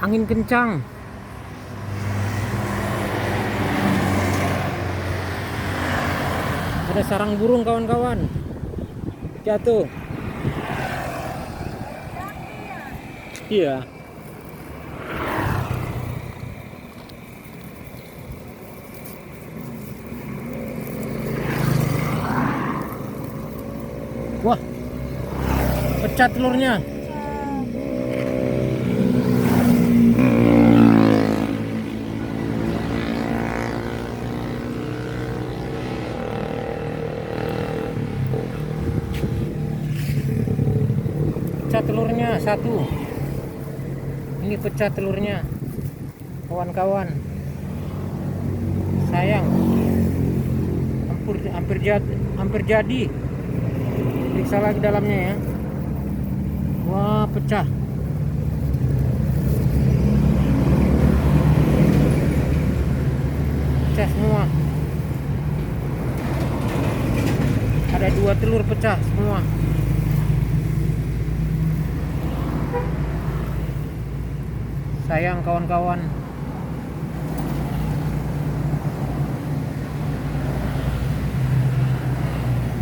Angin kencang. Ada sarang burung kawan-kawan. Jatuh. Iya. Wah, pecah telurnya. Pecah telurnya satu. Ini pecah telurnya, kawan-kawan. Sayang, hampir jadi. Periksa lagi dalamnya ya. Wah, pecah. Pecah semua. Ada 2 telur pecah semua. Sayang kawan-kawan.